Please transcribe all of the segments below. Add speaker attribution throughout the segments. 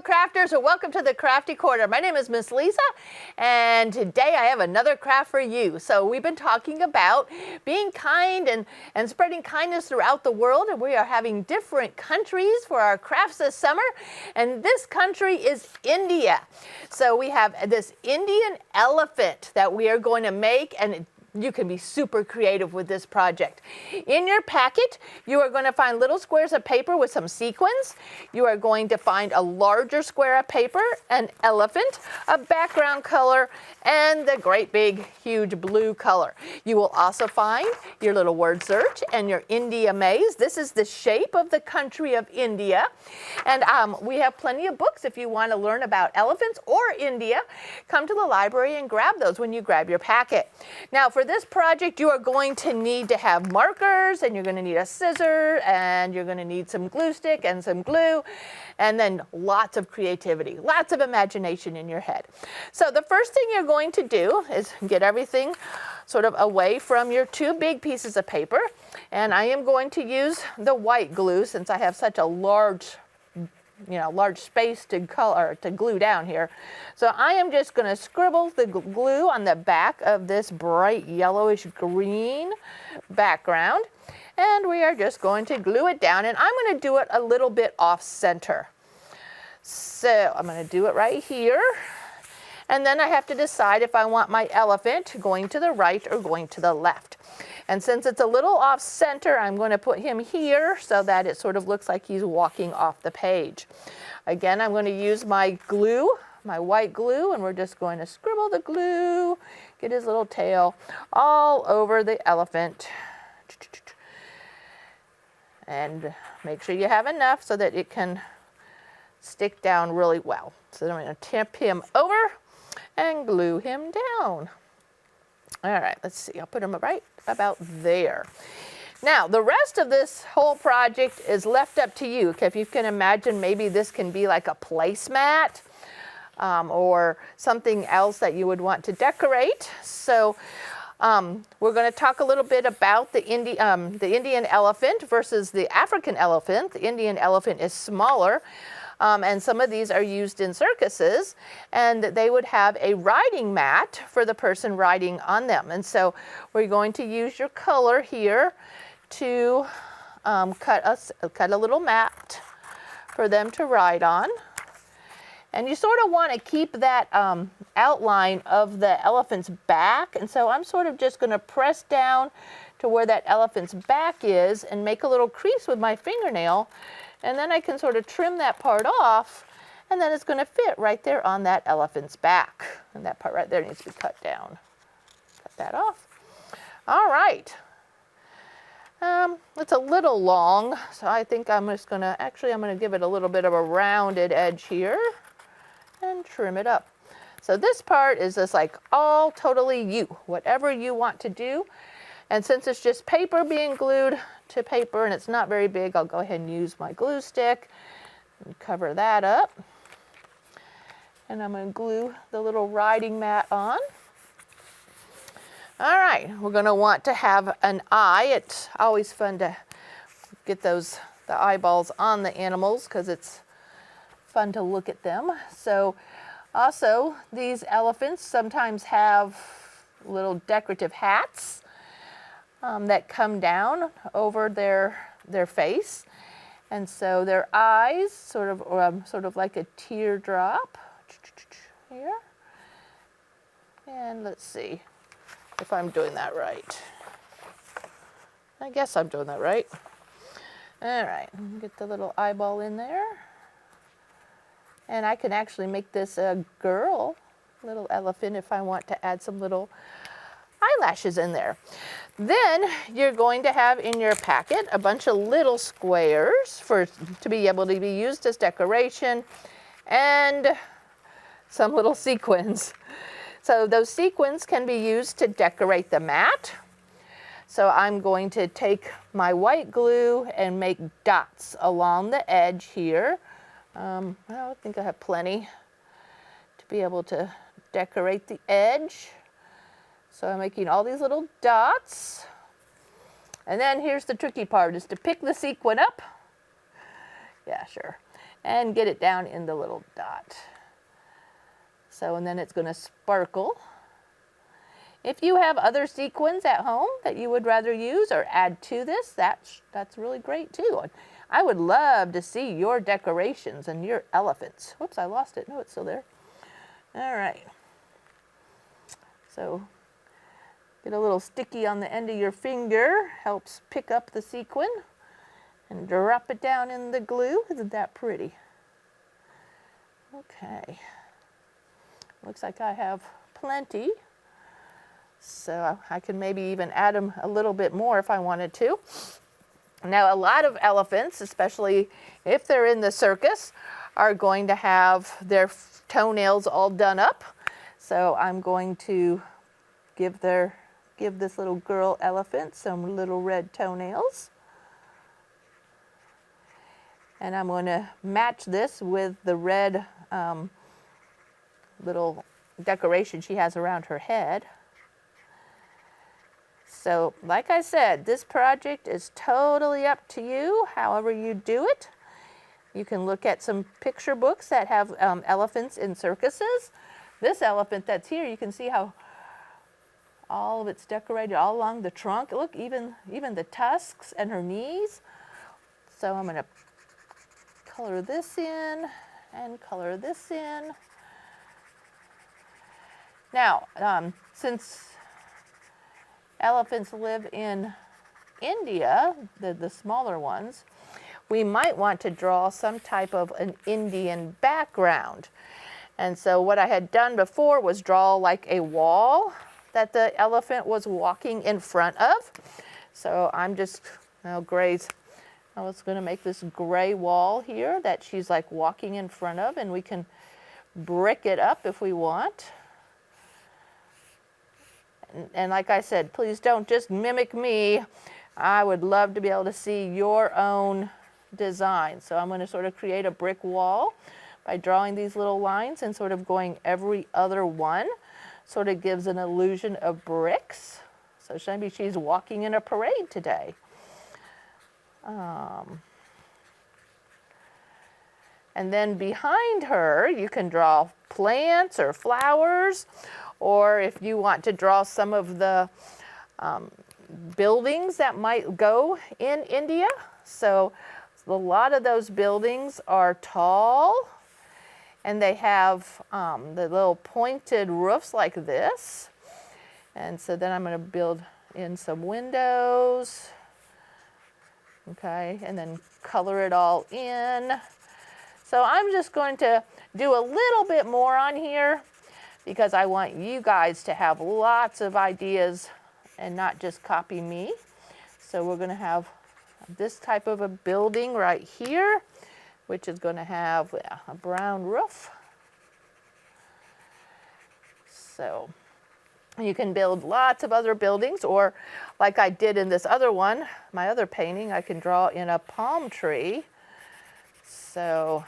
Speaker 1: crafters, and welcome to the Crafty Corner. My name is Miss Lisa, and today I have another craft for you. So we've been talking about being kind and spreading kindness throughout the world, and we are having different countries for our crafts this summer, and this country is India. So we have this Indian elephant that we are going to make, and you can be super creative with this project. In your packet, you are going to find little squares of paper with some sequins. You are going to find a larger square of paper, an elephant, a background color, and the great big huge blue color. You will also find your little word search and your India maze. This is the shape of the country of India. And we have plenty of books if you want to learn about elephants or India. Come to the library and grab those when you grab your packet. Now for this project, you are going to need to have markers, and you're going to need a scissor, and you're going to need some glue stick and some glue, and then lots of creativity, lots of imagination in your head. So the first thing you're going to do is get everything sort of away from your two big pieces of paper, and I am going to use the white glue since I have such a large space to glue down here. So I am just going to scribble the glue on the back of this bright yellowish green background, and we are just going to glue it down, and I'm going to do it a little bit off center. So I'm going to do it right here, and then I have to decide if I want my elephant going to the right or going to the left. And since it's a little off center, I'm going to put him here so that it sort of looks like he's walking off the page. Again, I'm going to use my glue, my white glue, and we're just going to scribble the glue, get his little tail all over the elephant. And make sure you have enough so that it can stick down really well. So then I'm going to tip him over and glue him down. All right, let's see, I'll put him right about there. Now, the rest of this whole project is left up to you. If you can imagine, maybe this can be like a placemat or something else that you would want to decorate. So we're going to talk a little bit about the Indian elephant versus the African elephant. The Indian elephant is smaller. And some of these are used in circuses, and they would have a riding mat for the person riding on them. And so we're going to use your color here to cut a little mat for them to ride on. And you sort of want to keep that outline of the elephant's back. And so I'm sort of just going to press down to where that elephant's back is and make a little crease with my fingernail. And then I can sort of trim that part off, and then it's going to fit right there on that elephant's back. And that part right there needs to be cut down. Cut that off. All right. It's a little long, so I think I'm just going to, I'm going to give it a little bit of a rounded edge here and trim it up. So this part is just like all totally you, whatever you want to do. And since it's just paper being glued to paper and it's not very big, I'll go ahead and use my glue stick and cover that up. And I'm going to glue the little riding mat on. All right, we're going to want to have an eye. It's always fun to get the eyeballs on the animals because it's fun to look at them. So also, these elephants sometimes have little decorative hats that come down over their face, and so their eyes sort of like a teardrop here. And let's see if I'm doing that right. I guess I'm doing that right. All right, get the little eyeball in there, and I can actually make this a little elephant if I want to add some little eyelashes in there. Then you're going to have in your packet a bunch of little squares to be able to be used as decoration, and some little sequins. So those sequins can be used to decorate the mat. So I'm going to take my white glue and make dots along the edge here. Well, I think I have plenty to be able to decorate the edge. So I'm making all these little dots. And then here's the tricky part, is to pick the sequin up. Yeah, sure. and get it down in the little dot. So, and then it's going to sparkle. If you have other sequins at home that you would rather use or add to this, that's really great too. I would love to see your decorations and your elephants. Whoops, I lost it. No, it's still there. All right. So get a little sticky on the end of your finger, helps pick up the sequin, and drop it down in the glue. Isn't that pretty? Okay. Looks like I have plenty. So I can maybe even add them a little bit more if I wanted to. Now, a lot of elephants, especially if they're in the circus, are going to have their toenails all done up. So I'm going to give this little girl elephant some little red toenails. And I'm going to match this with the red little decoration she has around her head. So, like I said, this project is totally up to you, however you do it. You can look at some picture books that have elephants in circuses. This elephant that's here, you can see how all of it's decorated all along the trunk. Look, even the tusks and her knees. So I'm going to color this in and color this in. Now, since elephants live in India, the smaller ones, we might want to draw some type of an Indian background. And so what I had done before was draw like a wall that the elephant was walking in front of. So I'm just, I was going to make this gray wall here that she's like walking in front of, and we can brick it up if we want. And like I said, please don't just mimic me. I would love to be able to see your own design. So I'm going to sort of create a brick wall by drawing these little lines and sort of going every other one. Sort of gives an illusion of bricks. So maybe she's walking in a parade today. And then behind her, you can draw plants or flowers, or if you want to draw some of the buildings that might go in India. So a lot of those buildings are tall, and they have the little pointed roofs like this. And so then I'm going to build in some windows, okay, and then color it all in. So I'm just going to do a little bit more on here because I want you guys to have lots of ideas and not just copy me. So we're going to have this type of a building right here, which is going to have a brown roof. So you can build lots of other buildings, or like I did in this other one, my other painting, I can draw in a palm tree. So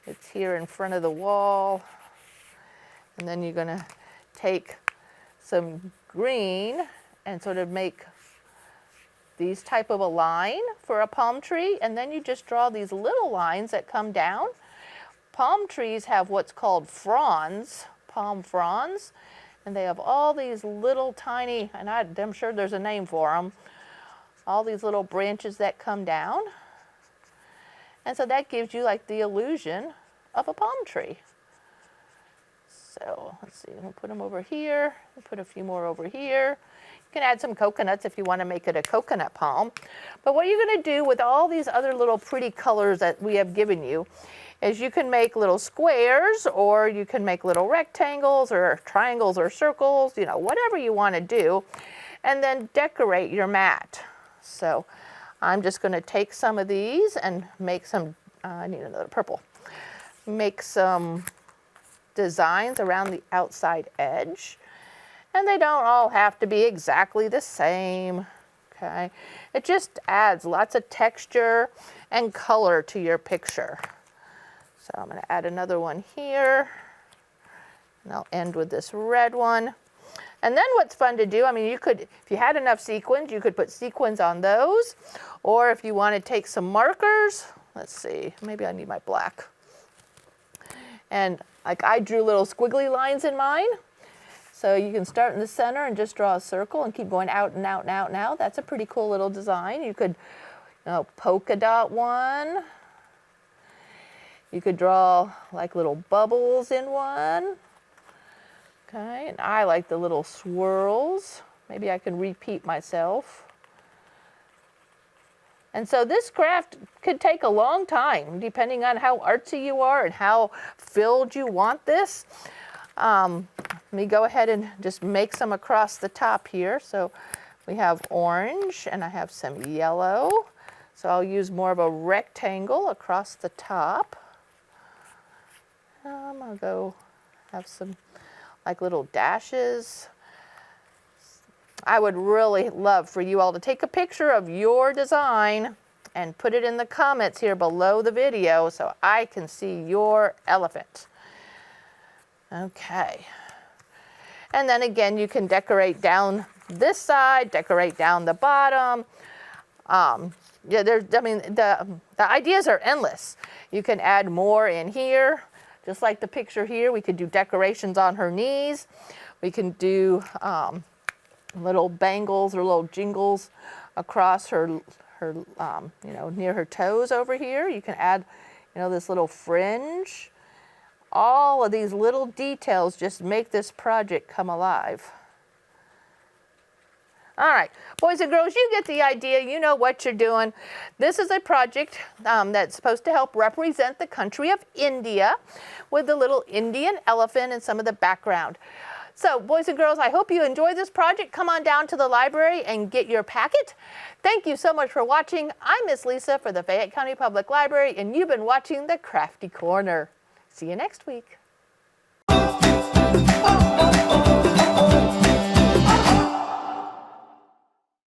Speaker 1: it's here in front of the wall. And then you're going to take some green and sort of make these type of a line for a palm tree, and then you just draw these little lines that come down. Palm trees have what's called fronds, palm fronds, and they have all these little tiny, and I'm sure there's a name for them, all these little branches that come down. And so that gives you like the illusion of a palm tree. So let's see, we'll put them over here, we'll put a few more over here. You can add some coconuts if you want to make it a coconut palm. But what you're going to do with all these other little pretty colors that we have given you is you can make little squares, or you can make little rectangles or triangles or circles, you know, whatever you want to do, and then decorate your mat. So I'm just going to take some of these and make some, I need another purple, make some designs around the outside edge. And they don't all have to be exactly the same, okay? It just adds lots of texture and color to your picture. So I'm going to add another one here, and I'll end with this red one. And then what's fun to do, I mean, you could, if you had enough sequins, you could put sequins on those, or if you want to take some markers, let's see, maybe I need my black. And like I drew little squiggly lines in mine. So you can start in the center and just draw a circle and keep going out and out and out and out. That's a pretty cool little design. You could, polka dot one. You could draw like little bubbles in one. Okay, and I like the little swirls. Maybe I can repeat myself. And so this craft could take a long time, depending on how artsy you are and how filled you want this. Let me go ahead and just make some across the top here. So we have orange and I have some yellow. So I'll use more of a rectangle across the top. I'll go have some like little dashes. I would really love for you all to take a picture of your design and put it in the comments here below the video so I can see your elephant. Okay. And then again, you can decorate down this side, decorate down the bottom. The ideas are endless. You can add more in here, just like the picture here. We could do decorations on her knees. We can do little bangles or little jingles across her near her toes over here. You can add, this little fringe. All of these little details just make this project come alive. All right, boys and girls, you get the idea. You know what you're doing. This is a project that's supposed to help represent the country of India with the little Indian elephant and some of the background. So, boys and girls, I hope you enjoy this project. Come on down to the library and get your packet. Thank you so much for watching. I'm Miss Lisa for the Fayette County Public Library, and you've been watching the Crafty Corner. See you next week.